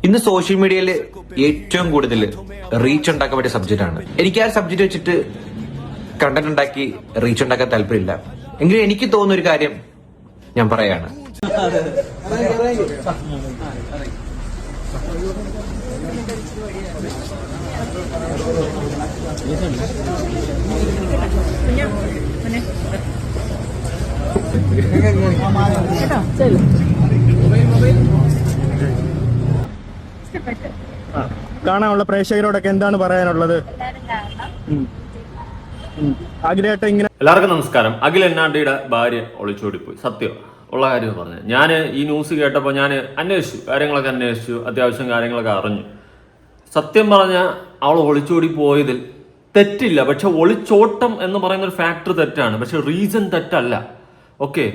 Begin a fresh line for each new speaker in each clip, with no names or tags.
ഇന്ന് സോഷ്യൽ മീഡിയയിൽ ഏറ്റവും കൂടുതൽ റീച്ച് ഉണ്ടാക്കാൻ പറ്റിയ സബ്ജക്റ്റ് ആണ്. എനിക്ക് ആ സബ്ജക്ട് വെച്ചിട്ട് കണ്ടന്റ് ഉണ്ടാക്കി റീച്ച് ഉണ്ടാക്കാൻ താല്പര്യമില്ല. എങ്കിലും എനിക്ക് തോന്നുന്ന ഒരു കാര്യം ഞാൻ പറയാണ്.
കാണാനുള്ള പ്രേക്ഷകരോടൊക്കെ എന്താണ് പറയാനുള്ളത്? അഖിലേട്ട ഇങ്ങനെ.
എല്ലാവർക്കും നമസ്കാരം. അഖിൽ എന്നാണ്ടിയുടെ ഭാര്യ ഒളിച്ചോടിപ്പോയി. സത്യം ഉള്ള കാര്യം പറഞ്ഞു. ഞാൻ ഈ ന്യൂസ് കേട്ടപ്പോൾ ഞാൻ അന്വേഷിച്ചു, കാര്യങ്ങളൊക്കെ അന്വേഷിച്ചു, അത്യാവശ്യം കാര്യങ്ങളൊക്കെ അറിഞ്ഞു. സത്യം പറഞ്ഞാൽ അവൾ ഒളിച്ചോടി പോയതിൽ തെറ്റില്ല. പക്ഷെ ഒളിച്ചോട്ടം എന്ന് പറയുന്ന ഒരു ഫാക്ടർ തെറ്റാണ്, പക്ഷെ റീസൺ തെറ്റല്ല. ഓക്കെ,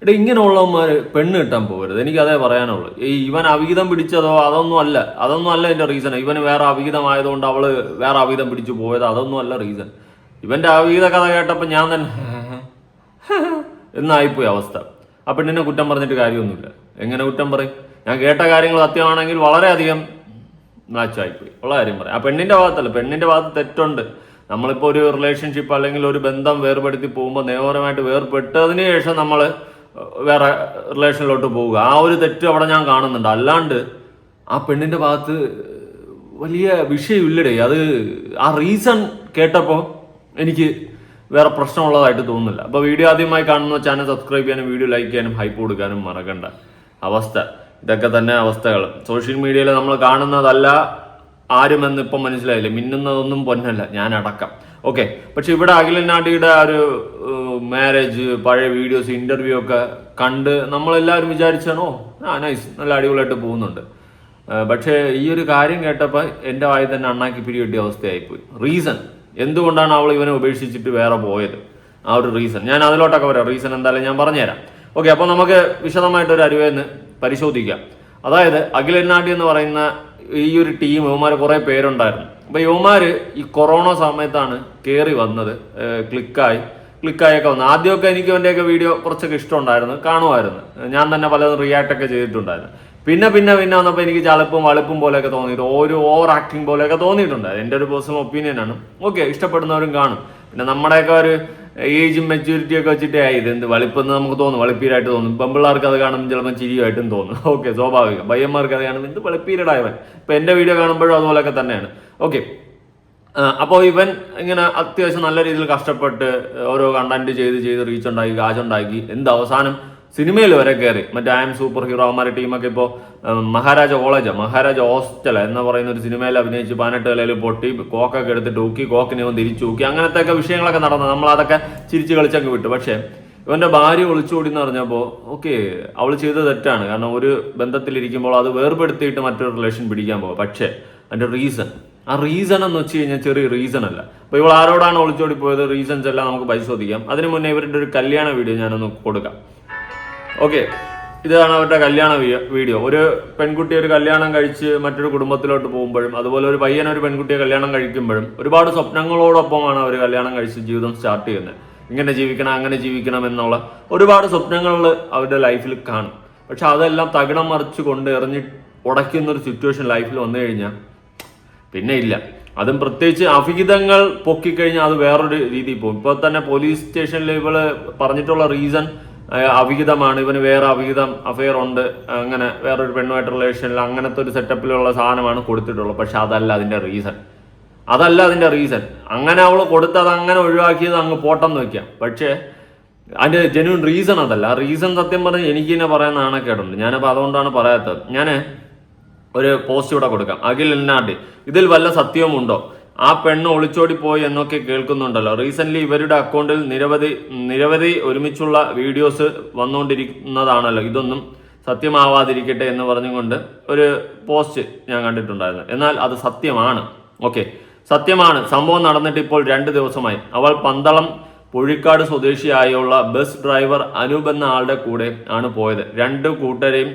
ഇവിടെ ഇങ്ങനെയുള്ളവന്മാർ പെണ്ണ് കിട്ടാൻ പോകരുത്. എനിക്ക് അതേ പറയാനുള്ളൂ. ഇവൻ അവിഹിതം പിടിച്ചതോ അതൊന്നും അല്ല എൻ്റെ റീസൺ. ഇവന് വേറെ അവിഹിതമായതുകൊണ്ട് അവള് വേറെ അവിഹിതം പിടിച്ചു പോയത് അതൊന്നും അല്ല റീസൺ. ഇവന്റെ അവിഹിത കഥ കേട്ടപ്പോൾ ഞാൻ തന്നെ എന്നായിപ്പോയി അവസ്ഥ. ആ പെണ്ണിനെ കുറ്റം പറഞ്ഞിട്ട് കാര്യമൊന്നുമില്ല. എങ്ങനെ കുറ്റം പറയും? ഞാൻ കേട്ട കാര്യങ്ങൾ സത്യമാണെങ്കിൽ വളരെയധികം മാച്ചായിപ്പോയി. ഉള്ള കാര്യം പറയാം. ആ പെണ്ണിന്റെ ഭാഗത്തല്ല, പെണ്ണിന്റെ ഭാഗത്ത് തെറ്റുണ്ട്. നമ്മളിപ്പോൾ ഒരു റിലേഷൻഷിപ്പ് അല്ലെങ്കിൽ ഒരു ബന്ധം വേർപെടുത്തി പോകുമ്പോൾ നിയമപരമായിട്ട് വേർപെട്ടതിന് ശേഷം നമ്മൾ വേറെ റിലേഷനിലോട്ട് പോവുക, ആ ഒരു തെറ്റ് അവിടെ ഞാൻ കാണുന്നുണ്ട്. അല്ലാണ്ട് ആ പെണ്ണിന്റെ ഭാഗത്ത് വലിയ വിഷയമില്ലടേ. അത് ആ റീസൺ കേട്ടപ്പോൾ എനിക്ക് വേറെ പ്രശ്നമുള്ളതായിട്ട് തോന്നുന്നില്ല. അപ്പോൾ വീഡിയോ ആദ്യമായി കാണുന്ന ചാനൽ സബ്സ്ക്രൈബ് ചെയ്യാനും വീഡിയോ ലൈക്ക് ചെയ്യാനും ഹൈപ്പ് കൊടുക്കാനും മറക്കണ്ട. അവസ്ഥ ഇതൊക്കെ തന്നെ അവസ്ഥകൾ. സോഷ്യൽ മീഡിയയിൽ നമ്മൾ കാണുന്നതല്ല ആരുമെന്ന് ഇപ്പം മനസ്സിലായില്ലേ. മിന്നുന്നതൊന്നും പൊന്നല്ല, ഞാൻ അടക്കം. ഓക്കെ, പക്ഷെ ഇവിടെ അഖിലനാടിയുടെ ആ ഒരു മാരേജ്, പഴയ വീഡിയോസ്, ഇന്റർവ്യൂ ഒക്കെ കണ്ട് നമ്മളെല്ലാവരും വിചാരിച്ചാണോ നൈസ്, നല്ല അടിപൊളിയായിട്ട് പോകുന്നുണ്ട്. പക്ഷേ ഈ ഒരു കാര്യം കേട്ടപ്പോൾ എൻ്റെ വായി തന്നെ അണ്ണാക്കി പിരി കിട്ടിയ അവസ്ഥയായിപ്പോയി. റീസൺ എന്തുകൊണ്ടാണ് അവൾ ഇവനെ ഉപേക്ഷിച്ചിട്ട് വേറെ പോയത്, ആ ഒരു റീസൺ ഞാൻ അതിലോട്ടൊക്കെ വരാം. റീസൺ എന്തായാലും ഞാൻ പറഞ്ഞുതരാം. ഓക്കെ, അപ്പോൾ നമുക്ക് വിശദമായിട്ടൊരു അരുവേന്ന് പരിശോധിക്കാം. അതായത് അഖിലനാടി എന്ന് പറയുന്ന ഈ ഒരു ടീം, യുവമാർ കുറേ പേരുണ്ടായിരുന്നു. അപ്പോൾ യുവമാർ ഈ കൊറോണ സമയത്താണ് കയറി വന്നത്. ക്ലിക്കായൊക്കെ വന്നു. ആദ്യമൊക്കെ എനിക്ക് ഇവൻ്റെയൊക്കെ വീഡിയോ കുറച്ചൊക്കെ ഇഷ്ടമുണ്ടായിരുന്നു, കാണുമായിരുന്നു. ഞാൻ തന്നെ പലതും റിയാക്ട് ഒക്കെ ചെയ്തിട്ടുണ്ടായിരുന്നു. പിന്നെ വന്നപ്പോൾ എനിക്ക് ചളുപ്പും വളുപ്പും പോലെയൊക്കെ തോന്നിയിട്ട് ഒരു ഓവർ ആക്ടിങ് പോലെയൊക്കെ തോന്നിയിട്ടുണ്ട്. എൻ്റെ ഒരു പേഴ്സണൽ ഒപ്പീനിയനാണ്. ഓക്കെ, ഇഷ്ടപ്പെടുന്നവരും കാണും. പിന്നെ നമ്മുടെയൊക്കെ ഒരു ഏജും മെച്യൂരിറ്റി ഒക്കെ വെച്ചിട്ടേ ഇത് എന്ത് വളിപ്പെന്ന് നമുക്ക് തോന്നും, വളിപ്പീരായിട്ട് തോന്നും. പെമ്പിള്ളാർക്ക് അത് കാണുമ്പോൾ ചിലപ്പോൾ ചിരിയായിട്ടും തോന്നും. ഓക്കെ, സ്വാഭാവികം. പയ്യന്മാർക്ക് അത് കാണുമ്പോൾ ഇത് വളിപ്പീരടായവൻ. ഇപ്പം എൻ്റെ വീഡിയോ കാണുമ്പോഴും അതുപോലെയൊക്കെ തന്നെയാണ്. ഓക്കെ, അപ്പോൾ ഇവൻ ഇങ്ങനെ അത്യാവശ്യം നല്ല രീതിയിൽ കഷ്ടപ്പെട്ട് ഓരോ കണ്ടന്റ് ചെയ്ത് റീച്ച് ഉണ്ടാക്കി, കാശുണ്ടാക്കി, അവസാനം സിനിമയിൽ വരെ കയറി. മറ്റേ ഐ എം സൂപ്പർ ഹീറോ അവന്മാരുടെ ടീമൊക്കെ ഇപ്പോൾ മഹാരാജ ഹോസ്റ്റൽ എന്ന് പറയുന്ന ഒരു സിനിമയിൽ അഭിനയിച്ച് 18 നിലയിൽ പൊട്ടി, കോക്കൊക്കെ എടുത്തിട്ട് ഊക്കി, കോക്കിനെ തിരിച്ചു ഊക്കി, അങ്ങനത്തെ ഒക്കെ വിഷയങ്ങളൊക്കെ നടന്നു. നമ്മളതൊക്കെ ചിരിച്ച് കളിച്ചൊക്കെ വിട്ടു. പക്ഷേ ഇവന്റെ ഭാര്യ ഒളിച്ചോടി എന്ന് പറഞ്ഞപ്പോൾ ഓക്കെ, അവൾ ചെയ്തത് തെറ്റാണ്. കാരണം ഒരു ബന്ധത്തിലിരിക്കുമ്പോൾ അത് വേർപെടുത്തിയിട്ട് മറ്റൊരു റിലേഷൻ പിടിക്കാൻ പോകും. പക്ഷേ അതിന്റെ ആ റീസൺ എന്ന് വെച്ച് കഴിഞ്ഞാൽ ചെറിയ റീസൺ അല്ല. അപ്പോൾ ഇവൾ ആരോടാണ് ഒളിച്ചോടി പോയത്, റീസൺസ് എല്ലാം നമുക്ക് പരിശോധിക്കാം. അതിനു മുന്നേ ഇവരുടെ ഒരു കല്യാണ വീഡിയോ ഞാനൊന്ന് കൊടുക്കാം. ഓക്കെ, ഇതാണ് അവരുടെ കല്യാണ വീഡിയോ. ഒരു പെൺകുട്ടി ഒരു കല്യാണം കഴിച്ച് മറ്റൊരു കുടുംബത്തിലോട്ട് പോകുമ്പോഴും, അതുപോലെ ഒരു പയ്യൻ ഒരു പെൺകുട്ടിയെ കല്യാണം കഴിക്കുമ്പോഴും ഒരുപാട് സ്വപ്നങ്ങളോടൊപ്പമാണ് അവർ കല്യാണം കഴിച്ച് ജീവിതം സ്റ്റാർട്ട് ചെയ്യുന്നത്. ഇങ്ങനെ ജീവിക്കണം, അങ്ങനെ ജീവിക്കണം എന്നുള്ള ഒരുപാട് സ്വപ്നങ്ങൾ അവരുടെ ലൈഫിൽ കാണും. പക്ഷെ അതെല്ലാം തകിടം മറിച്ച് കൊണ്ട് എറിഞ്ഞ് ഉടയ്ക്കുന്നൊരു സിറ്റുവേഷൻ ലൈഫിൽ വന്നു കഴിഞ്ഞാൽ പിന്നെ ഇല്ല. അതും പ്രത്യേകിച്ച് അവിഹിതങ്ങൾ പൊക്കിക്കഴിഞ്ഞാൽ അത് വേറൊരു രീതിയിൽ പോകും. ഇപ്പോൾ തന്നെ പോലീസ് സ്റ്റേഷനിൽ ഇവള് പറഞ്ഞിട്ടുള്ള റീസൺ അവിഹിതമാണ്, ഇവന് വേറെ അഫെയർ ഉണ്ട്, അങ്ങനെ വേറൊരു പെണ്ണുമായിട്ട് റിലേഷനിൽ അങ്ങനത്തെ ഒരു സെറ്റപ്പിലുള്ള സാധനമാണ് കൊടുത്തിട്ടുള്ളത്. പക്ഷെ അതല്ല അതിന്റെ റീസൺ. അങ്ങനെ അവൾ കൊടുത്തത് അങ്ങനെ ഒഴിവാക്കിയത് അങ്ങ് പോട്ടെന്ന് വെക്കാം. പക്ഷേ അതിന്റെ ജെന്യൂൻ റീസൺ അതല്ല. ആ റീസൺ സത്യം പറഞ്ഞ് എനിക്ക് തന്നെ പറയാൻ നാണക്കേടുണ്ട്. ഞാനപ്പോൾ അതുകൊണ്ടാണ് പറയാത്തത്. ഞാൻ ഒരു പോസ്റ്റ് ഇവിടെ കൊടുക്കാം. അഖിൽ എന്നാണ്ടി, ഇതിൽ വല്ല സത്യവുമുണ്ടോ? ആ പെണ്ണ് ഒളിച്ചോടി പോയി എന്നൊക്കെ കേൾക്കുന്നുണ്ടല്ലോ. റീസെന്റ് ഇവരുടെ അക്കൗണ്ടിൽ നിരവധി ഒരുമിച്ചുള്ള വീഡിയോസ് വന്നുകൊണ്ടിരിക്കുന്നതാണല്ലോ. ഇതൊന്നും സത്യമാവാതിരിക്കട്ടെ എന്ന് പറഞ്ഞുകൊണ്ട് ഒരു പോസ്റ്റ് ഞാൻ കണ്ടിട്ടുണ്ടായിരുന്നു. എന്നാൽ അത് സത്യമാണ്. ഓക്കെ, സത്യമാണ്. സംഭവം നടന്നിട്ട് ഇപ്പോൾ 2 ദിവസമായി. അവൾ പന്തളം പുഴിക്കാട് സ്വദേശിയായുള്ള ബസ് ഡ്രൈവർ അനൂപ് എന്ന ആളുടെ കൂടെ ആണ് പോയത്. 2 കൂട്ടരെയും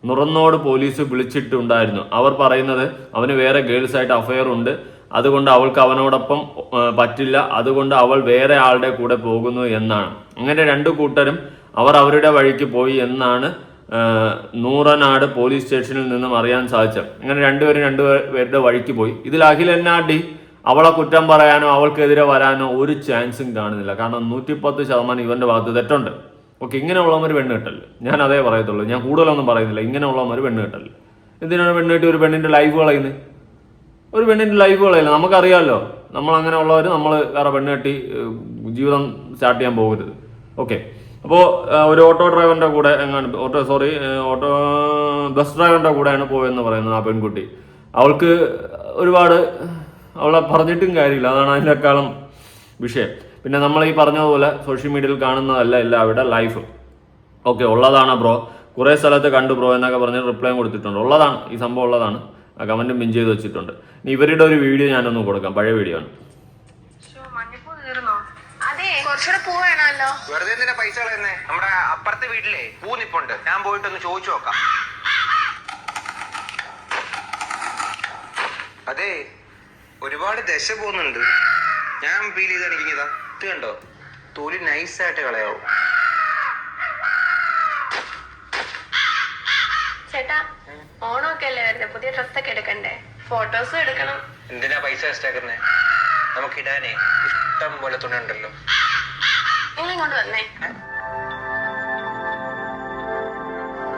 നുറന്നോട് പോലീസ് വിളിച്ചിട്ടുണ്ടായിരുന്നു. അവർ പറയുന്നത് അവന് വേറെ ഗേൾസായിട്ട് അഫെയർ ഉണ്ട്, അതുകൊണ്ട് അവൾക്ക് അവനോടൊപ്പം പറ്റില്ല, അതുകൊണ്ട് അവൾ വേറെ ആളുടെ കൂടെ പോകുന്നു എന്നാണ്. അങ്ങനെ 2 കൂട്ടരും അവർ അവരുടെ വഴിക്ക് പോയി എന്നാണ് നൂറനാട് പോലീസ് സ്റ്റേഷനിൽ നിന്നും അറിയാൻ സാധിച്ചത്. അങ്ങനെ രണ്ടുപേരുടെ വഴിക്ക് പോയി. ഇതിൽ അഖിൽ എന്നാടി അവളെ കുറ്റം പറയാനോ അവൾക്കെതിരെ വരാനോ ഒരു ചാൻസും കാണുന്നില്ല. കാരണം 110% ഇവന്റെ ഭാഗത്ത് തെറ്റുണ്ട്. ഓക്കെ, ഇങ്ങനെയുള്ളവർ പെണ്ണ് കെട്ടല്. ഞാൻ അതേ പറയത്തുള്ളൂ, ഞാൻ കൂടുതലൊന്നും പറയുന്നില്ല. ഇങ്ങനെയുള്ളവർ പെണ്ണ് കെട്ടല്. എന്തിനാണ് പെണ്ണ് കെട്ടി ഒരു പെണ്ണിന്റെ ലൈഫ് കളയുന്നത്? ഒരു പെണ്ണിന്റെ ലൈഫ് കളയില്ല. നമുക്കറിയാമല്ലോ, നമ്മൾ അങ്ങനെ ഉള്ളവർ നമ്മൾ വേറെ പെണ്ണ് കെട്ടി ജീവിതം സ്റ്റാർട്ട് ചെയ്യാൻ പോകരുത്. ഓക്കെ, അപ്പോൾ ഒരു ഓട്ടോ ഡ്രൈവറിന്റെ കൂടെ ബസ് ഡ്രൈവറിന്റെ കൂടെയാണ് പോയെന്ന് പറയുന്നത് ആ പെൺകുട്ടി. അവൾക്ക് ഒരുപാട് അവളെ പറഞ്ഞിട്ടും കാര്യമില്ല. അതാണ് അതിനേക്കാളും വിഷയം. പിന്നെ നമ്മൾ ഈ പറഞ്ഞതുപോലെ സോഷ്യൽ മീഡിയയിൽ കാണുന്നതല്ല എല്ലാവരുടെ ലൈഫ്. ഓക്കെ, ഉള്ളതാണ് ബ്രോ, കുറേ സ്ഥലത്ത് കണ്ടു ബ്രോ എന്നൊക്കെ പറഞ്ഞ് റിപ്ലൈ കൊടുത്തിട്ടുണ്ട്. ഉള്ളതാണ്, ഈ സംഭവം ഉള്ളതാണ്. ആ കമന്റും പിൻ ചെയ്ത് വെച്ചിട്ടുണ്ട്. ഇനി ഇവരുടെ ഒരു വീഡിയോ ഞാനൊന്ന് കൊടുക്കാം, പഴയ വീഡിയോ ആണ്.
വെറുതെ എന്തിനാ പൈസ കളയുന്നേ? നമ്മുടെ അപ്പുറത്തെ വീട്ടിലെ പൂ നിപ്പുണ്ട്, ഞാൻ പോയിട്ടൊന്ന് ചോദിച്ചു നോക്കാം. അതെ, ഒരുപാട് ദശ പോകുന്നുണ്ട്. ഞാൻ ഫീൽ ചെയ്ത് എനിക്കിതാ ഇത് കണ്ടോ, തൊലി നൈസായിട്ട് കളയാവും.
ചേട്ടാ, ഓണമൊക്കെ അല്ലേ വരുന്നത്, പുതിയ ഡ്രസ്സൊക്കെ എടുക്കണ്ടേ? ഫോട്ടോസും എടുക്കണം.
എന്തിനാ പൈസ വേസ്റ്റ് ആക്കുന്നേ? നമുക്ക് ഇടാനേ ഇഷ്ടം പോലെ തുണി ഉണ്ടല്ലോ.
നിങ്ങൾ ഇങ്ങോട്ട് വന്നേ.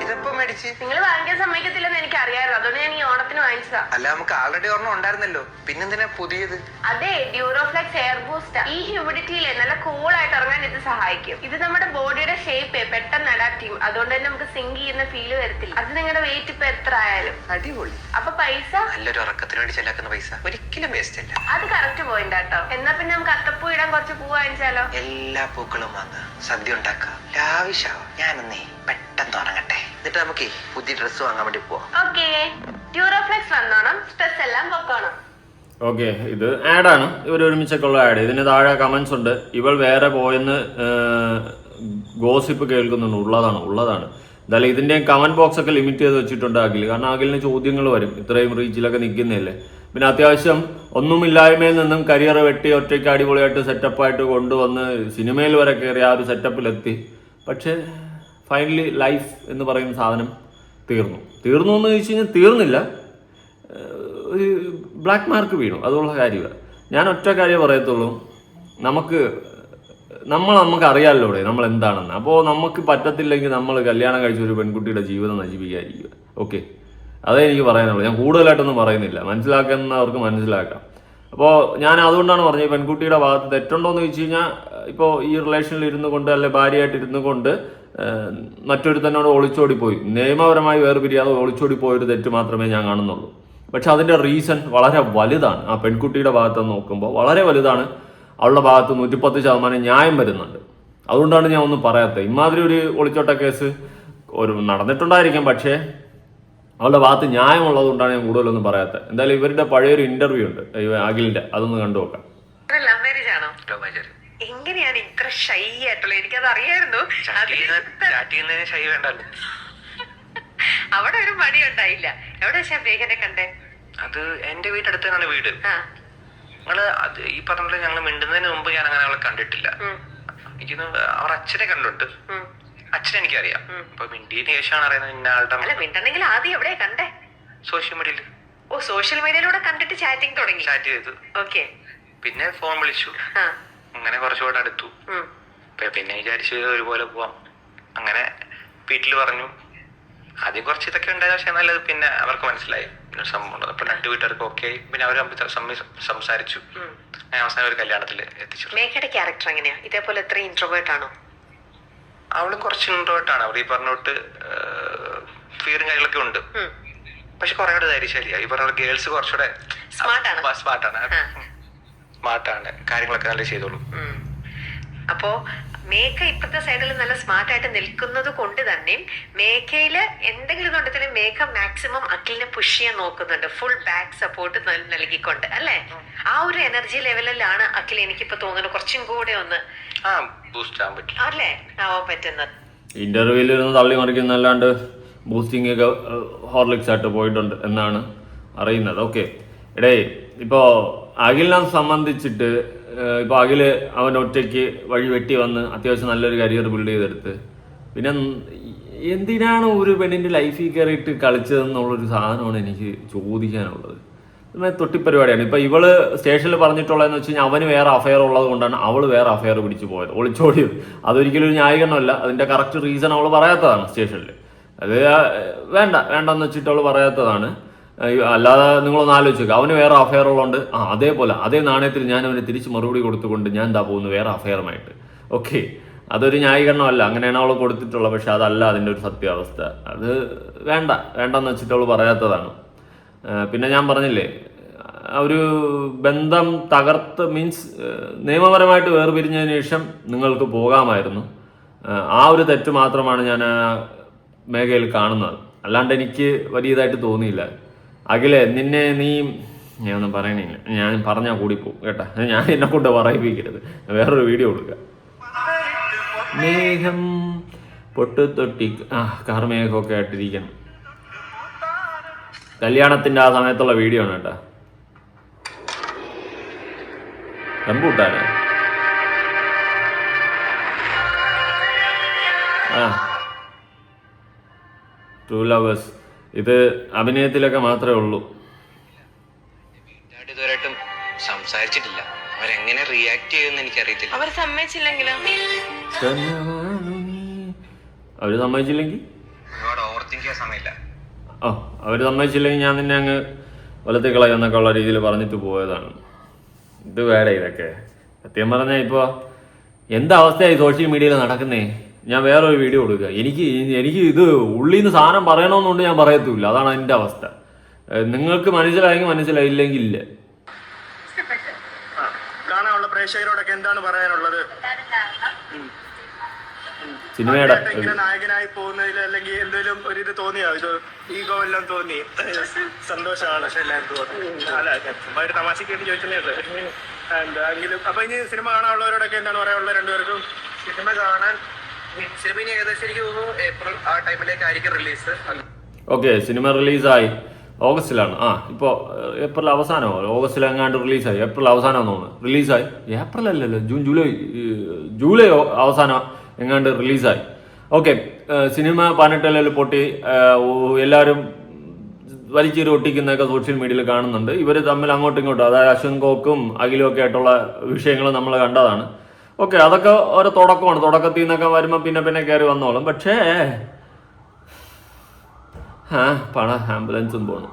ഇതെപ്പോ മേടിച്ച്?
നിങ്ങൾ വാങ്ങിക്കാൻ സമ്മതിക്കത്തില്ലെന്ന് എനിക്ക് അറിയാമായിരുന്നു, അതുകൊണ്ട് ഞാൻ ഈ ഓണത്തിന് വാങ്ങിച്ചതാ.
അല്ല, നമുക്ക് ആൾറെഡി ഒരെണ്ണം ഉണ്ടായിരുന്നല്ലോ, പിന്നെന്തിനാ പുതിയത്?
അതെ, ഡ്യൂറോഫ്ലെക്സ് എയർ ബൂസ്റ്റ്. ഈ ഹ്യൂമിഡിറ്റിയിലെ നല്ല കൂൾ ആയിട്ട് ഇറങ്ങാൻ ഇത് സഹായിക്കും. ഇത് നമ്മുടെ ബോഡിയുടെ ഷേപ്പ് പെട്ടെന്ന് അഡാപ്റ്റ് ചെയ്യും, അതുകൊണ്ട് തന്നെ നമുക്ക് സിങ്ക് ചെയ്യുന്ന ഫീല് വരത്തില്ല. അത് നിങ്ങളുടെ വെയിറ്റ് ഇപ്പൊ എത്ര ആയാലും.
അടിപൊളി.
അപ്പൊ പൈസ
നല്ലൊരു ഉറക്കത്തിന് വേണ്ടി ചെലക്കുന്ന പൈസ ഒരിക്കലും വേസ്റ്റ് അല്ല.
അത് കറക്റ്റ് പോയിന്റ് കേട്ടോ. എന്നാ പിന്നെ നമുക്ക് അത്തപ്പൂ ഇടാൻ കുറച്ച് പൂ വാങ്ങിച്ചാലോ?
എല്ലാ പൂക്കളും വാങ്ങാം, സദ്യ ഉണ്ടാക്കാം, ലാവിഷാവാം. ഞാനൊന്നേ പെട്ടെന്ന് ഉറങ്ങട്ടെ, എന്നിട്ട് നമുക്ക് പുതിയ ഡ്രസ്സ് വാങ്ങാൻ വേണ്ടി പോവാം.
ഓക്കെ, ഡ്യൂറോഫ്ലെക്സ് വന്നോണം, സ്ട്രെസ് എല്ലാം പൊക്കോണം.
ഓക്കെ, ഇത് ആഡാണ്, ഇവർ ഒരുമിച്ചൊക്കെയുള്ള ആഡ്. ഇതിന് താഴെ കമന്റ്സ് ഉണ്ട്. ഇവൾ വേറെ പോയെന്ന് ഗോസിപ്പ് കേൾക്കുന്നുണ്ട്. ഉള്ളതാണ്. എന്തായാലും ഇതിന്റെ കമന്റ് ബോക്സ് ഒക്കെ ലിമിറ്റ് ചെയ്ത് വെച്ചിട്ടുണ്ട് അഖിൽ. കാരണം അഖിലിന് ചോദ്യങ്ങൾ വരും, ഇത്രയും റീച്ചിലൊക്കെ നിൽക്കുന്നതല്ലേ. പിന്നെ അത്യാവശ്യം ഒന്നുമില്ലായ്മയിൽ നിന്നും കരിയർ വെട്ടി ഒറ്റയ്ക്ക് അടിപൊളിയായിട്ട് സെറ്റപ്പായിട്ട് കൊണ്ടുവന്ന് സിനിമയിൽ വരെ കയറി ആ ഒരു സെറ്റപ്പിലെത്തി. പക്ഷേ ഫൈനലി ലൈഫ് എന്ന് പറയുന്ന സാധനം തീർന്നു എന്ന് ചോദിച്ചു കഴിഞ്ഞാൽ തീർന്നില്ല, ഒരു ബ്ലാക്ക് മാർക്ക് വീണു, അതുള്ള കാര്യമാണ്. ഞാൻ ഒറ്റ കാര്യം പറയത്തുള്ളൂ, നമുക്ക് അറിയാമല്ലോ നമ്മൾ എന്താണെന്ന്. അപ്പോൾ നമുക്ക് പറ്റത്തില്ലെങ്കിൽ നമ്മൾ കല്യാണം കഴിച്ച ഒരു പെൺകുട്ടിയുടെ ജീവിതം നശിപ്പിക്കാതിരിക്കുക. ഓക്കെ, അതേ എനിക്ക് പറയാനുള്ളൂ. ഞാൻ കൂടുതലായിട്ടൊന്നും പറയുന്നില്ല, മനസ്സിലാക്കുന്നവർക്ക് മനസ്സിലാക്കാം. അപ്പോൾ ഞാൻ അതുകൊണ്ടാണ് പറഞ്ഞത്, ഈ പെൺകുട്ടിയുടെ ഭാഗത്ത് തെറ്റുണ്ടോ എന്ന് ചോദിച്ചു കഴിഞ്ഞാൽ, ഇപ്പോൾ ഈ റിലേഷനിൽ ഇരുന്നു കൊണ്ട് അല്ലെ ഭാര്യയായിട്ട് ഇരുന്നു കൊണ്ട് മറ്റൊരുത്തനോട് ഒളിച്ചോടിപ്പോയി, നിയമപരമായി വേർപിരിയാതെ ഒളിച്ചോടിപ്പോയൊരു തെറ്റ് മാത്രമേ ഞാൻ കാണുന്നുള്ളൂ. പക്ഷെ അതിൻ്റെ റീസൺ വളരെ വലുതാണ്. ആ പെൺകുട്ടിയുടെ ഭാഗത്ത് നോക്കുമ്പോൾ വളരെ വലുതാണ്. അവളുടെ ഭാഗത്ത് 110% ന്യായം വരുന്നുണ്ട്. അതുകൊണ്ടാണ് ഞാൻ ഒന്നും പറയാത്തത്. ഇമാതിരി ഒരു ഒളിച്ചോട്ട കേസ് നടന്നിട്ടുണ്ടായിരിക്കാം, പക്ഷേ അവളുടെ ഭാഗത്ത് ന്യായമുള്ളത് കൊണ്ടാണ് ഞാൻ കൂടുതലൊന്നും പറയാത്തത്. എന്തായാലും ഇവരുടെ പഴയൊരു ഇന്റർവ്യൂ ഉണ്ട് അഖിലിന്റെ, അതൊന്ന് കണ്ടു നോക്കാം.
ലവ് മാരേജ് ആണോ? എങ്ങനെയാണ് ഇത്ര ഷൈ ആയിട്ടുള്ളത്? എനിക്കത് അറിയായിരുന്നു. അവിടെ ഒരു മടി ഉണ്ടായില്ല. എവിടെ മേഘനെ കണ്ടേ?
അത് എന്റെ വീട്ടടുത്താണ് വീട്. ഞങ്ങള് അത് ഈ പറഞ്ഞ ഞങ്ങള് മിണ്ടുന്നതിന് മുമ്പ് ഞാൻ അങ്ങനെ അവളെ കണ്ടിട്ടില്ല. എനിക്ക് അവർ അച്ഛനെ കണ്ടിട്ട്, അച്ഛനെ എനിക്കറിയാം. അപ്പൊ മിണ്ടിയതിന് ശേഷമാണ് അറിയുന്നത് ഇന്ന ആളുടെ.
മിണ്ടണെങ്കിൽ ആദ്യം എവിടെയാ കണ്ടേ?
സോഷ്യൽ മീഡിയയില്.
ഓ, സോഷ്യൽ മീഡിയയിലൂടെ കണ്ടിട്ട് ചാറ്റിംഗ് തുടങ്ങി.
ചാറ്റ് ചെയ്തു.
ഓക്കെ,
പിന്നെ ഫോൺ വിളിച്ചു, അങ്ങനെ കുറച്ചുകൂടെ അടുത്തു. പിന്നെ വിചാരിച്ചു ഒരുപോലെ പോവാം. അങ്ങനെ വീട്ടിൽ പറഞ്ഞു. ആദ്യം കുറച്ച് ഇതൊക്കെ ഉണ്ടായത്, പക്ഷെ നല്ലത് പിന്നെ അവർക്ക് മനസ്സിലായി സംഭവം. അപ്പൊ രണ്ടു വീട്ടുകാർക്ക് ഓക്കെ. പിന്നെ അവർ സംസാരിച്ചു. അവസാനം ഒരു കല്യാണത്തിൽ എത്തിച്ചു.
മേഘയുടെ ക്യാരക്ടർ എങ്ങനെയാ? ഇതേപോലെ എത്ര ഇൻട്രോവേർട്ട് ആണോ?
അവളും കുറച്ച് ഇൻട്രോവേർട്ട് ആണ്. അവിടെ ഈ പറഞ്ഞോട്ട് ഫിയറും കാര്യങ്ങളൊക്കെ ഉണ്ട്, പക്ഷെ കുറെ കൂടെ ധൈര്യശാലിയാ. ഈ പറഞ്ഞ ഗേൾസ് കുറച്ചുകൂടെ സ്മാർട്ടാണ്, കാര്യങ്ങളൊക്കെ നല്ല ചെയ്തോളൂ.
അപ്പോ മേഘ ഇപ്പത്തെ സൈഡിൽ നല്ല സ്മാർട്ട് ആയിട്ട് നിൽക്കുന്നത് കൊണ്ട് തന്നെ മേഘയില് എന്തെങ്കിലും ഇതുണ്ടെങ്കിൽ മേഘ മാക്സിമം അഖിലിനെ പുഷ് ചെയ്യാൻ നോക്കുന്നുണ്ട്, ഫുൾ ബാക്ക് സപ്പോർട്ട് നൽകിക്കൊണ്ട്, അല്ലെ? ആ ഒരു എനർജി ലെവലിലാണ് അഖിൽ എനിക്കിപ്പോ തോന്നുന്നു കുറച്ചും കൂടെ ഒന്ന് അല്ലേ ആവാൻ പറ്റുന്നത്.
ഇന്റർവ്യൂവിൽ ഇരുന്ന് തള്ളി മറിക്കുന്നല്ലാണ്ട് ബൂസ്റ്റിംഗ് ഒക്കെ ഹോർലിക്സ് ആയിട്ട് പോയിട്ടുണ്ട് എന്നാണ് അറിയുന്നത്. ഓക്കെ, ഇടേ ഇപ്പോ അഖിലിനെ സംബന്ധിച്ചിട്ട് ഇപ്പൊ അഖില് അവൻ ഒറ്റയ്ക്ക് വഴി വെട്ടി വന്ന് അത്യാവശ്യം നല്ലൊരു കരിയർ ബിൽഡ് ചെയ്തെടുത്ത്, പിന്നെ എന്തിനാണ് ഒരു പെണ്ണിന്റെ ലൈഫിൽ കയറിയിട്ട് കളിച്ചതെന്നുള്ളൊരു സാധനമാണ് എനിക്ക് ചോദിക്കാനുള്ളത്. തൊട്ടിപ്പരിപാടിയാണ്. ഇപ്പൊ ഇവള് സ്റ്റേഷനിൽ പറഞ്ഞിട്ടുള്ളതെന്ന് വെച്ച് കഴിഞ്ഞാൽ അവന് വേറെ അഫയർ ഉള്ളത് കൊണ്ടാണ് അവള് വേറെ അഫയർ പിടിച്ചു പോയത്, ഒളിച്ചോടിയത്. അതൊരിക്കലും ഒരു ന്യായീകരണമല്ല. അതിന്റെ കറക്റ്റ് റീസൺ അവള് പറയാത്തതാണ് സ്റ്റേഷനിൽ. അത് വേണ്ടെന്ന് വെച്ചിട്ട് അവള് പറയാത്തതാണ്. അല്ലാതെ നിങ്ങളൊന്ന് ആലോചിച്ച് നോക്കുക, അവന് വേറെ അഫയർ ഉള്ളതുകൊണ്ട് അതേപോലെ അതേ നാണയത്തിൽ ഞാൻ അവന് തിരിച്ച് മറുപടി കൊടുത്തുകൊണ്ട് ഞാൻ എന്താ പോകുന്നു വേറെ അഫയറുമായിട്ട്. ഓക്കെ, അതൊരു ന്യായീകരണമല്ല, അങ്ങനെയാണ് അവൾ കൊടുത്തിട്ടുള്ളത്. പക്ഷെ അതല്ല അതിൻ്റെ ഒരു സത്യാവസ്ഥ. അത് വേണ്ടെന്ന് വെച്ചിട്ട് അവൾ പറയാത്തതാണ്. പിന്നെ ഞാൻ പറഞ്ഞില്ലേ, ഒരു ബന്ധം തകർത്ത് മീൻസ് നിയമപരമായിട്ട് വേർപിരിഞ്ഞതിന് ശേഷം നിങ്ങൾക്ക് പോകാമായിരുന്നു. ആ ഒരു തെറ്റ് മാത്രമാണ് ഞാൻ മേഖലയിൽ കാണുന്നത്. അല്ലാണ്ട് എനിക്ക് വലിയതായിട്ട് തോന്നിയില്ല. അഖിലേ, ഞാൻ ഒന്നും പറയണില്ല, ഞാൻ പറഞ്ഞാൽ കൂടിപ്പോവും കേട്ടാ. ഞാൻ എന്നെ കൊണ്ട് പറയിപ്പിക്കരുത്. വേറൊരു വീഡിയോ കൊടുക്കുക. മേഘം പൊട്ടുതൊട്ടി കാർമേഘമൊക്കെ ആയിട്ടിരിക്കണം. കല്യാണത്തിന്റെ ആ സമയത്തുള്ള വീഡിയോ ആണ് കേട്ടാ. റംബൂട്ടാനെ ട്രൂ ലവേഴ്സ്. ഇത് അഭിനയത്തിലൊക്കെ മാത്രമേ ഉള്ളൂ.
ഇതുവരെയായിട്ടും സംസാരിച്ചിട്ടില്ല. അവരെങ്ങനെ റിയാക്ട് ചെയ്യുമെന്ന് എനിക്കറിയത്തില്ല.
അവർ സമ്മതിച്ചില്ലെങ്കിലോ?
അവര് സമ്മതിച്ചില്ലെങ്കിൽ
ഒരുപാട് ഓവർ തിങ്ക് ചെയ്യാൻ സമയമില്ല.
അവര് സമ്മതിച്ചില്ലെങ്കിൽ ഞാൻ നിന്നെ അങ്ങ് വലത്തെ കളയും എന്നൊക്കെ ഉള്ള രീതിയിൽ പറഞ്ഞിട്ട് പോയതാണ്. ഇത് വേറെ ഇതൊക്കെ സത്യം പറഞ്ഞാൽ ഇപ്പോൾ എന്താവസ്ഥയായി സോഷ്യൽ മീഡിയയിൽ നടക്കുന്നേ. ഞാൻ വേറൊരു വീഡിയോ കൊടുക്കുക. എനിക്ക് ഇത് ഉള്ളിൽ നിന്ന് സാധനം പറയണമെന്നുകൊണ്ട് ഞാൻ പറയത്തുമില്ല. അതാണ് അതിൻ്റെ അവസ്ഥ. നിങ്ങൾക്ക് മനസ്സിലായെങ്കിൽ മനസ്സിലായില്ലെങ്കിൽ ഇല്ല.
കാണാനുള്ള പ്രേക്ഷകരോടൊക്കെ എന്താണ് പറയാനുള്ളത്?
സിനിമയുടെ
ഇങ്ങനെ നായകനായി പോകുന്നതിൽ അല്ലെങ്കിൽ എന്തെങ്കിലും ഒരു ഇത് തോന്നിയോ? ഇത് ഈഗോ എല്ലാം തോന്നി? സന്തോഷമാണ്. അല്ല, തമാശക്ക് വേണ്ടി ചോദിച്ചതേ എന്തായാലും. അപ്പൊ ഇനി സിനിമ കാണാനുള്ളവരോടൊക്കെ എന്താണ് പറയാനുള്ളത് രണ്ടുപേർക്കും?
സിനിമ കാണാൻ സിനിമ ഇനി ഏകദേശം എനിക്ക് തോന്നുന്നു ഏപ്രിൽ ആ ടൈമിലേക്കായിരിക്കും റിലീസ്.
ഓക്കെ, സിനിമ റിലീസായി ഓഗസ്റ്റിലാണ്. ഇപ്പോൾ ഏപ്രിൽ അവസാനമോ ഓഗസ്റ്റിൽ എങ്ങാണ്ട് റിലീസായി. ഏപ്രിൽ അവസാനം തോന്നുന്നു റിലീസായി. ഏപ്രിൽ അല്ലല്ലോ, ജൂലൈ അവസാനം എങ്ങാണ്ട് റിലീസായി. ഓക്കെ, സിനിമ 18 പൊട്ടി എല്ലാവരും വലിച്ചേരി ഒട്ടിക്കുന്നതൊക്കെ സോഷ്യൽ മീഡിയയിൽ കാണുന്നുണ്ട്. ഇവർ തമ്മിൽ അങ്ങോട്ടും ഇങ്ങോട്ടും, അതായത് അശ്വന്ത് കോക്കും അഖിലും ഒക്കെ ആയിട്ടുള്ള വിഷയങ്ങൾ നമ്മൾ കണ്ടതാണ്. ഓക്കെ, അതൊക്കെ ഓരോ തുടക്കമാണ്. തുടക്കത്തിൽ നിന്നൊക്കെ വരുമ്പോൾ പിന്നെ കയറി വന്നോളും. പക്ഷേ ആംബുലൻസും പോകണം.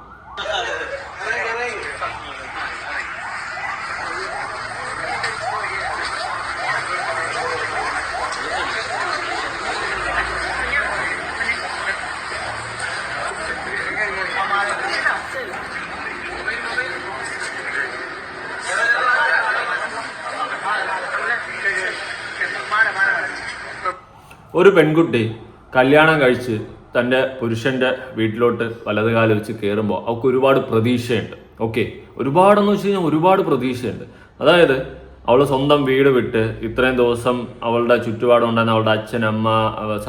ഒരു പെൺകുട്ടി കല്യാണം കഴിച്ച് തൻ്റെ പുരുഷൻ്റെ വീട്ടിലോട്ട് വലതുകാലം വെച്ച് കയറുമ്പോൾ അവൾക്ക് ഒരുപാട് പ്രതീക്ഷയുണ്ട്. ഓക്കെ, ഒരുപാടെന്ന് വെച്ച് കഴിഞ്ഞാൽ ഒരുപാട് പ്രതീക്ഷയുണ്ട്. അതായത് അവൾ സ്വന്തം വീട് വിട്ട് ഇത്രയും ദിവസം അവളുടെ ചുറ്റുപാടുണ്ടായിരുന്ന അവളുടെ അച്ഛൻ, അമ്മ,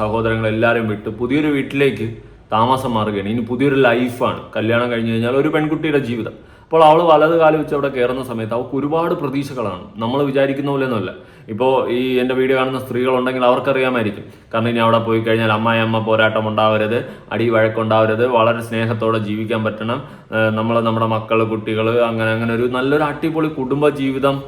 സഹോദരങ്ങൾ എല്ലാവരും വിട്ട് പുതിയൊരു വീട്ടിലേക്ക് താമസം മാറുകയാണ്. ഇനി പുതിയൊരു ലൈഫാണ് കല്യാണം കഴിഞ്ഞ് കഴിഞ്ഞാൽ ഒരു പെൺകുട്ടിയുടെ ജീവിതം. അപ്പോൾ അവൾ വലത് കാലം വെച്ച് അവിടെ കയറുന്ന സമയത്ത് അവൾക്ക് ഒരുപാട് പ്രതീക്ഷകളാണ്. നമ്മൾ വിചാരിക്കുന്ന പോലെയൊന്നുമല്ല. ഇപ്പോൾ ഈ എൻ്റെ വീഡിയോ കാണുന്ന സ്ത്രീകളുണ്ടെങ്കിൽ അവർക്കറിയാമായിരിക്കും. കാരണം ഇനി അവിടെ പോയി കഴിഞ്ഞാൽ അമ്മ പോരാട്ടം ഉണ്ടാവരുത്, അടി വഴക്കുണ്ടാവരുത്, വളരെ സ്നേഹത്തോടെ ജീവിക്കാൻ പറ്റണം, നമ്മുടെ മക്കൾ, കുട്ടികൾ, അങ്ങനെ ഒരു നല്ലൊരു അടിപൊളി കുടുംബ ജീവിതം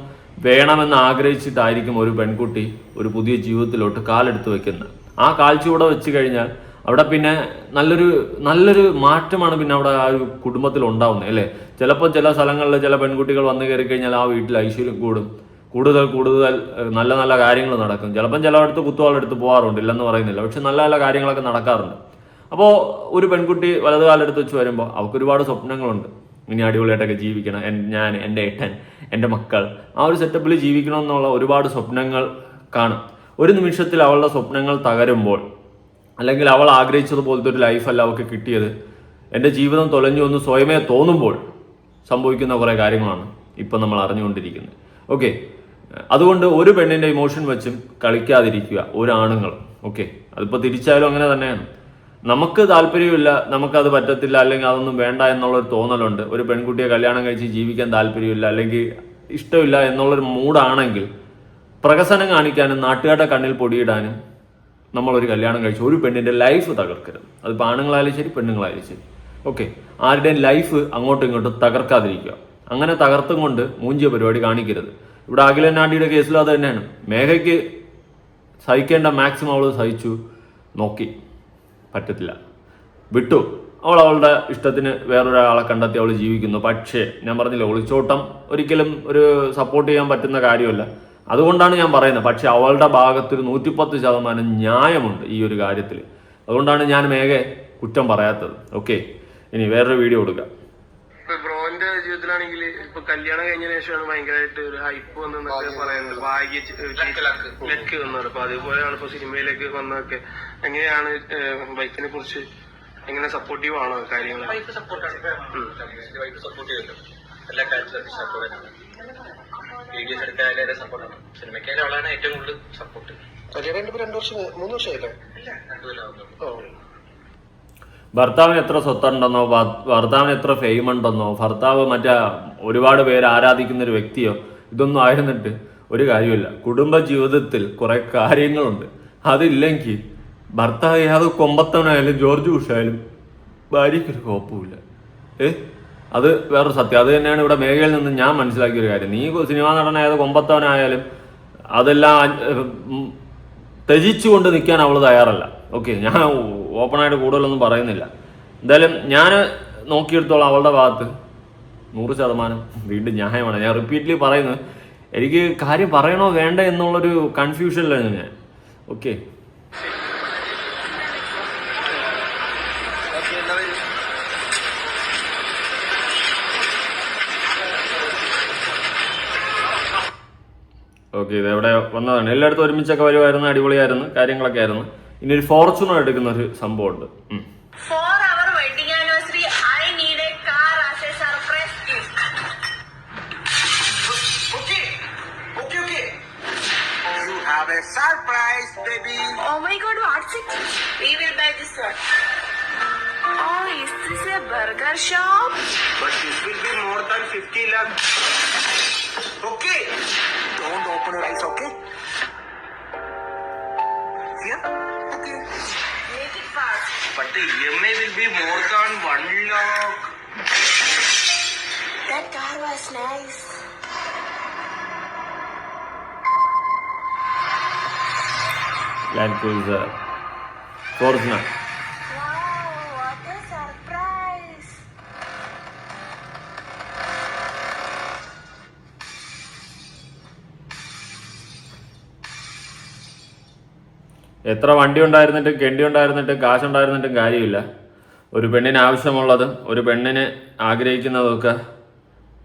വേണമെന്ന് ആഗ്രഹിച്ചിട്ടായിരിക്കും ഒരു പെൺകുട്ടി ഒരു പുതിയ ജീവിതത്തിലോട്ട് കാലെടുത്ത് വെക്കുന്നത്. ആ കാൽച്ചുവടെ വെച്ച് കഴിഞ്ഞാൽ അവിടെ പിന്നെ നല്ലൊരു മാറ്റമാണ് പിന്നെ അവിടെ ആ ഒരു കുടുംബത്തിൽ ഉണ്ടാവുന്നത്, അല്ലേ? ചിലപ്പോൾ ചില സ്ഥലങ്ങളിൽ ചില പെൺകുട്ടികൾ വന്നു കയറി കഴിഞ്ഞാൽ ആ വീട്ടിൽ ഐശ്വര്യം കൂടും, കൂടുതൽ നല്ല നല്ല കാര്യങ്ങൾ നടക്കും. ചിലപ്പം ചിലയിടത്ത് കുത്തുവാളെടുത്ത് പോകാറുണ്ട്, ഇല്ലെന്ന് പറയുന്നില്ല. പക്ഷെ നല്ല നല്ല കാര്യങ്ങളൊക്കെ നടക്കാറുണ്ട്. അപ്പോൾ ഒരു പെൺകുട്ടി വലതുകാലെടുത്ത് വെച്ച് വരുമ്പോൾ അവൾക്ക് ഒരുപാട് സ്വപ്നങ്ങളുണ്ട്. ഇനി അടിപൊളിയായിട്ടൊക്കെ ജീവിക്കണം, ഞാൻ, എൻ്റെ ഏട്ടൻ, എൻ്റെ മക്കൾ, ആ ഒരു സെറ്റപ്പിൽ ജീവിക്കണമെന്നുള്ള ഒരുപാട് സ്വപ്നങ്ങൾ കാണും. ഒരു നിമിഷത്തിൽ അവളുടെ സ്വപ്നങ്ങൾ തകരുമ്പോൾ, അല്ലെങ്കിൽ അവൾ ആഗ്രഹിച്ചതുപോലത്തെ ഒരു ലൈഫല്ല അവൾക്ക് കിട്ടിയത്, എൻ്റെ ജീവിതം തൊലഞ്ഞു എന്ന് സ്വയമേ തോന്നുമ്പോൾ സംഭവിക്കുന്ന കുറേ കാര്യങ്ങളാണ് ഇപ്പം നമ്മൾ അറിഞ്ഞുകൊണ്ടിരിക്കുന്നത്. ഓക്കെ, അതുകൊണ്ട് ഒരു പെണ്ണിൻ്റെ ഇമോഷൻ വെച്ചും കളിക്കാതിരിക്കുക ഒരാണുങ്ങൾ. ഓക്കെ, അതിപ്പോൾ തിരിച്ചായാലും അങ്ങനെ തന്നെയാണ്. നമുക്ക് താല്പര്യമില്ല, നമുക്കത് പറ്റത്തില്ല, അല്ലെങ്കിൽ അതൊന്നും വേണ്ട എന്നുള്ളൊരു തോന്നലുണ്ട്. ഒരു പെൺകുട്ടിയെ കല്യാണം കഴിച്ച് ജീവിക്കാൻ താല്പര്യമില്ല, അല്ലെങ്കിൽ ഇഷ്ടമില്ല എന്നുള്ളൊരു മൂഡാണെങ്കിൽ പ്രഹസനം കാണിക്കാനും നാട്ടുകാരുടെ കണ്ണിൽ പൊടിയിടാനും നമ്മളൊരു കല്യാണം കഴിച്ച് ഒരു പെണ്ണിൻ്റെ ലൈഫ് തകർക്കരുത്. അതിപ്പോൾ ആണുങ്ങളായാലും ശരി പെണ്ണുങ്ങളായാലും ശരി. ഓക്കെ, ആരുടെയും ലൈഫ് അങ്ങോട്ടും ഇങ്ങോട്ടും തകർക്കാതിരിക്കുക. അങ്ങനെ തകർത്തും കൊണ്ട് മൂഞ്ചിയ പരിപാടി കാണിക്കരുത്. ഇവിടെ അഖിലൻ ആന്റിയുടെ കേസിലും അത് തന്നെയാണ്. മേഘയ്ക്ക് സഹിക്കേണ്ട മാക്സിമം അവൾ സഹിച്ചു നോക്കി, പറ്റത്തില്ല, വിട്ടു. അവളുടെ ഇഷ്ടത്തിന് വേറൊരാളെ കണ്ടെത്തി അവൾ ജീവിക്കുന്നു. പക്ഷേ ഞാൻ പറഞ്ഞില്ല, ഒളിച്ചോട്ടം ഒരിക്കലും ഒരു സപ്പോർട്ട് ചെയ്യാൻ പറ്റുന്ന കാര്യമല്ല. അതുകൊണ്ടാണ് ഞാൻ പറയുന്നത്. പക്ഷെ അവളുടെ ഭാഗത്തൊരു 110% ന്യായമുണ്ട് ഈ ഒരു കാര്യത്തിൽ. അതുകൊണ്ടാണ് ഞാൻ മേഘയെ കുറ്റം പറയാത്തത്. ഓക്കെ, ഇനി വേറൊരു വീഡിയോ കൊടുക്കാം.
ഇപ്പൊ ബ്രോന്റെ ജീവിതത്തിലാണെങ്കിൽ ഇപ്പൊ കല്യാണം കഴിഞ്ഞതിന് ശേഷമാണ് ഭയങ്കരമായിട്ട് ഒരു ഹൈപ്പ് വന്നൊക്കെ പറയുന്നത്, ലക്ക് വന്നത്. അപ്പൊ അതുപോലെയാണ് ഇപ്പൊ സിനിമയിലേക്ക് വന്നതൊക്കെ. എങ്ങനെയാണ് വൈഫിനെ കുറിച്ച്, എങ്ങനെ സപ്പോർട്ടീവ് ആണോ കാര്യങ്ങൾ?
വൈഫ് സപ്പോർട്ടാണ്, വൈഫ് സപ്പോർട്ട് ചെയ്യുമല്ലോ എല്ലാ കാര്യത്തിലും. സപ്പോർട്ടാണ്, വീഡിയോസ് എടുക്കാനും സപ്പോർട്ടാണ്. സിനിമയ്ക്കായാലും അവളാണ് ഏറ്റവും കൂടുതൽ സപ്പോർട്ട്.
കല്യാണം 2 വർഷം 3 വർഷമായില്ലേ?
ഭർത്താവിന് എത്ര സ്വത്തുണ്ടെന്നോ, ഭർത്താവിന് എത്ര ഫെയിം ഉണ്ടെന്നോ, ഭർത്താവ് മറ്റേ ഒരുപാട് പേര് ആരാധിക്കുന്ന ഒരു വ്യക്തിയോ, ഇതൊന്നും ആയിരുന്നിട്ട് ഒരു കാര്യമില്ല. കുടുംബ ജീവിതത്തിൽ കുറെ കാര്യങ്ങളുണ്ട്. അതില്ലെങ്കിൽ ഭർത്താവ് ഏത് കൊമ്പത്തവനായാലും ജോർജ് ബുഷായാലും ഭാര്യയ്ക്കൊരു കുഴപ്പമില്ല. അത് വേറൊരു സത്യം. അത് തന്നെയാണ് ഇവിടെ മേഖലയിൽ നിന്ന് ഞാൻ മനസ്സിലാക്കിയൊരു കാര്യം. നീ സിനിമാ നടനായത് കൊമ്പത്തവനായാലും അതെല്ലാം ത്യജിച്ചുകൊണ്ട് നിൽക്കാൻ അവൾ തയ്യാറല്ല. ഓക്കെ, ഞാൻ ഓപ്പണായിട്ട് കൂടുതലൊന്നും പറയുന്നില്ല. എന്തായാലും ഞാൻ നോക്കിയെടുത്തോളം അവളുടെ ഭാഗത്ത് 100% വീണ്ടും ന്യായമാണ്. ഞാൻ റിപ്പീറ്റ്ലി പറയുന്നത്, എനിക്ക് കാര്യം പറയണോ വേണ്ട എന്നുള്ളൊരു കൺഫ്യൂഷനിലാണ് ഞാൻ. ഓക്കെ, ഓക്കെ, ഇതെവിടെ വന്നതാണ്. എല്ലായിടത്തും ഒരുമിച്ചൊക്കെ വരുമായിരുന്നു, അടിപൊളിയായിരുന്നു, കാര്യങ്ങളൊക്കെ ആയിരുന്നു. ഇനി ഒരു ഫോർച്യൂണർ എടുക്കുന്ന ഒരു സംഭവമുണ്ട്.
For our wedding anniversary, I need a car as a surprise gift.
Okay. You have a surprise, baby.
Oh my God, what's it? We will buy this one. Oh, is this a burger shop?
But this will be more than 50 lakhs. Okay. Don't open your eyes, okay? Yeah? Okay.
Make it fast.
But the EMI will be more than 1 lakh.
That car was nice.
Land Cruiser, Fortuner.
Wow, what a surprise.
എത്ര വണ്ടി ഉണ്ടായിരുന്നിട്ടും കെണ്ടി ഉണ്ടായിരുന്നിട്ടും കാശുണ്ടായിരുന്നിട്ടും കാര്യമില്ല. ഒരു പെണ്ണിന് ആവശ്യമുള്ളതും ഒരു പെണ്ണിന് ആഗ്രഹിക്കുന്നതൊക്കെ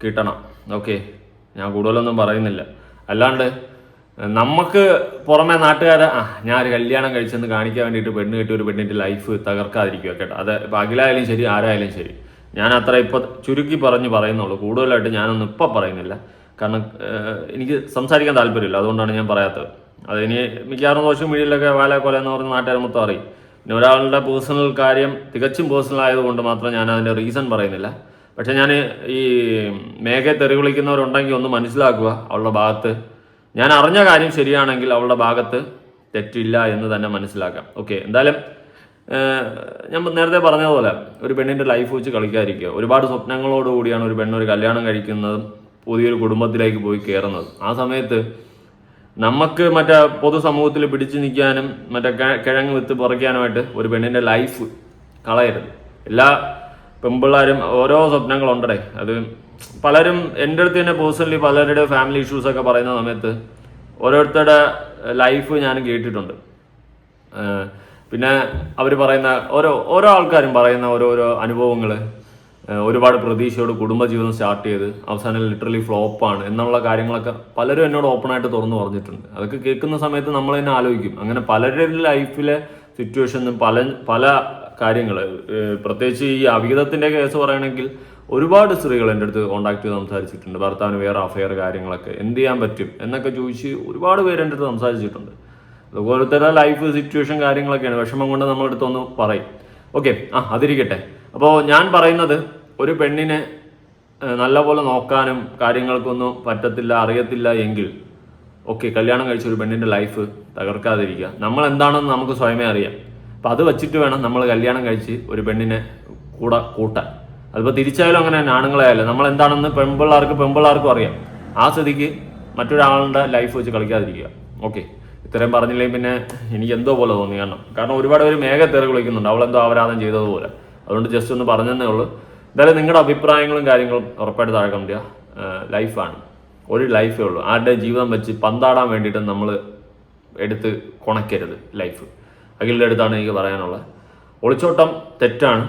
കിട്ടണം. ഓക്കെ, ഞാൻ കൂടുതലൊന്നും പറയുന്നില്ല. അല്ലാണ്ട് നമുക്ക് പുറമെ നാട്ടുകാരെ ഞാൻ ഒരു കല്യാണം കഴിച്ചെന്ന് കാണിക്കാൻ വേണ്ടിയിട്ട് പെണ്ണ് കെട്ടി ഒരു പെണ്ണിൻ്റെ ലൈഫ് തകർക്കാതിരിക്കുക കേട്ടോ. അത് ഇപ്പം അഖിലായാലും ശരി ആരായാലും ശരി. ഞാൻ അത്ര ഇപ്പം ചുരുക്കി പറയുന്നുള്ളൂ. കൂടുതലായിട്ട് ഞാനൊന്നും ഇപ്പം പറയുന്നില്ല. കാരണം എനിക്ക് സംസാരിക്കാൻ താല്പര്യമില്ല. അതുകൊണ്ടാണ് ഞാൻ പറയാത്തത്. അതിനി മിക്കവാറും സോഷ്യൽ മീഡിയയിലൊക്കെ വാല എന്ന് പറഞ്ഞ് നാട്ടുകാർ മൊത്തം അറിയും. പിന്നെ ഒരാളുടെ പേഴ്സണൽ കാര്യം തികച്ചും പേഴ്സണൽ ആയതുകൊണ്ട് മാത്രം ഞാൻ അതിൻ്റെ റീസൺ പറയുന്നില്ല. പക്ഷെ ഞാൻ ഈ മേഘയെ തെറി വിളിക്കുന്നവരുണ്ടെങ്കിൽ ഒന്ന് മനസ്സിലാക്കുക. അവളുടെ ഭാഗത്ത് ഞാൻ അറിഞ്ഞ കാര്യം ശരിയാണെങ്കിൽ അവളുടെ ഭാഗത്ത് തെറ്റില്ല എന്ന് തന്നെ മനസ്സിലാക്കാം. ഓക്കെ, എന്തായാലും ഞാൻ നേരത്തെ പറഞ്ഞതുപോലെ ഒരു പെണ്ണിൻ്റെ ലൈഫ് വെച്ച് കളിക്കാതിരിക്കുക. ഒരുപാട് സ്വപ്നങ്ങളോടുകൂടിയാണ് ഒരു പെണ്ണൊരു കല്യാണം കഴിക്കുന്നതും പുതിയൊരു കുടുംബത്തിലേക്ക് പോയി കയറുന്നതും. ആ സമയത്ത് നമുക്ക് മറ്റേ പൊതുസമൂഹത്തിൽ പിടിച്ചു നിൽക്കാനും മറ്റേ കിഴങ്ങ് വിത്ത് പറിക്കാനുമായിട്ട് ഒരു പെണ്ണിൻ്റെ ലൈഫ് കളയരുത്. എല്ലാ പെൺപിള്ളേരും ഓരോ സ്വപ്നങ്ങളുണ്ടേ. അത് പലരും എൻ്റെ അടുത്ത് തന്നെ പേഴ്സണലി പലരുടെ ഫാമിലി ഇഷ്യൂസൊക്കെ പറയുന്ന സമയത്ത് ഓരോരുത്തരുടെ ലൈഫ് ഞാൻ കേട്ടിട്ടുണ്ട്. പിന്നെ അവർ പറയുന്ന ഓരോ ആൾക്കാരും പറയുന്ന ഓരോരോ അനുഭവങ്ങൾ, ഒരുപാട് പ്രതീക്ഷയോട് കുടുംബജീവിതം സ്റ്റാർട്ട് ചെയ്ത് അവസാനം ലിറ്ററലി ഫ്ലോപ്പാണ് എന്നുള്ള കാര്യങ്ങളൊക്കെ പലരും എന്നോട് ഓപ്പണായിട്ട് തുറന്നു പറഞ്ഞിട്ടുണ്ട്. അതൊക്കെ കേൾക്കുന്ന സമയത്ത് നമ്മൾ തന്നെ ആലോചിക്കും. അങ്ങനെ പലരുടെ ലൈഫിലെ സിറ്റുവേഷനും പല കാര്യങ്ങൾ, പ്രത്യേകിച്ച് ഈ അവിഹിതത്തിൻ്റെ കേസ് പറയുകയാണെങ്കിൽ ഒരുപാട് സ്ത്രീകൾ എൻ്റെ അടുത്ത് കോൺടാക്ട് ചെയ്ത് സംസാരിച്ചിട്ടുണ്ട്. ഭർത്താവിന് വേറെ അഫെയർ കാര്യങ്ങളൊക്കെ എന്ത് ചെയ്യാൻ പറ്റും എന്നൊക്കെ ചോദിച്ച് ഒരുപാട് പേര് എൻ്റെ അടുത്ത് സംസാരിച്ചിട്ടുണ്ട്. ഓരോരുത്തരുടെ ലൈഫ് സിറ്റുവേഷൻ കാര്യങ്ങളൊക്കെയാണ്. വിഷമം കൊണ്ട് നമ്മുടെ അടുത്തൊന്ന് പറയും. ഓക്കെ, അതിരിക്കട്ടെ. അപ്പോൾ ഞാൻ പറയുന്നത്, ഒരു പെണ്ണിനെ നല്ലപോലെ നോക്കാനും കാര്യങ്ങൾക്കൊന്നും പറ്റത്തില്ല, അറിയത്തില്ല എങ്കിൽ ഓക്കെ, കല്യാണം കഴിച്ച ഒരു പെണ്ണിന്റെ ലൈഫ് തകർക്കാതിരിക്കുക. നമ്മൾ എന്താണെന്ന് നമുക്ക് സ്വയമേ അറിയാം. അപ്പം അത് വെച്ചിട്ട് വേണം നമ്മൾ കല്യാണം കഴിച്ച് ഒരു പെണ്ണിനെ കൂടെ കൂട്ടാൻ. അതിപ്പോൾ തിരിച്ചായാലും അങ്ങനെ തന്നെ, ആണുങ്ങളായാലും നമ്മൾ എന്താണെന്ന് പെൺപിള്ളേർക്കും അറിയാം. ആ സ്ഥിതിക്ക് മറ്റൊരാളുടെ ലൈഫ് വെച്ച് കളിക്കാതിരിക്കുക. ഓക്കെ, ഇത്രയും പറഞ്ഞില്ലെങ്കിൽ പിന്നെ എനിക്ക് എന്തോ പോലെ തോന്നി. കാരണം ഒരുപാട് പേര് മേഘ തെറി വിളിക്കുന്നുണ്ട്, അവളെന്തോ അപരാധം ചെയ്തതുപോലെ. അതുകൊണ്ട് ജസ്റ്റ് ഒന്ന് പറഞ്ഞതേ ഉള്ളൂ. എന്തായാലും നിങ്ങളുടെ അഭിപ്രായങ്ങളും കാര്യങ്ങളും ഉറപ്പായിട്ട് താഴെ കമന്റ് ചെയ്യുക. ലൈഫാണ്, ഒരു ലൈഫേ ഉള്ളൂ. ആരുടെ ജീവിതം വെച്ച് പന്താടാൻ വേണ്ടിയിട്ട് നമ്മൾ എടുത്ത് കുണയ്ക്കരുത് ലൈഫ്. അഖിലിൻ്റെ അടുത്താണ് എനിക്ക് പറയാനുള്ളത്. ഒളിച്ചോട്ടം തെറ്റാണ്,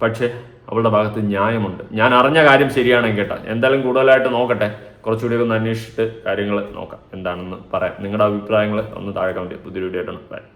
പക്ഷേ അവളുടെ ഭാഗത്ത് ന്യായമുണ്ട്. ഞാൻ അറിഞ്ഞ കാര്യം ശരിയാണെങ്കിൽ കേട്ടോ, എന്തായാലും കൂടുതലായിട്ട് നോക്കട്ടെ, കുറച്ചുകൂടി ഒന്ന് അന്വേഷിച്ചിട്ട് കാര്യങ്ങൾ നോക്കാം, എന്താണെന്ന് പറയാം. നിങ്ങളുടെ അഭിപ്രായങ്ങൾ ഒന്ന് താഴെ കമന്റ് ചെയ്യുക. പുതിയൊരു വീഡിയോ ആയിട്ടാണ്. ബൈ.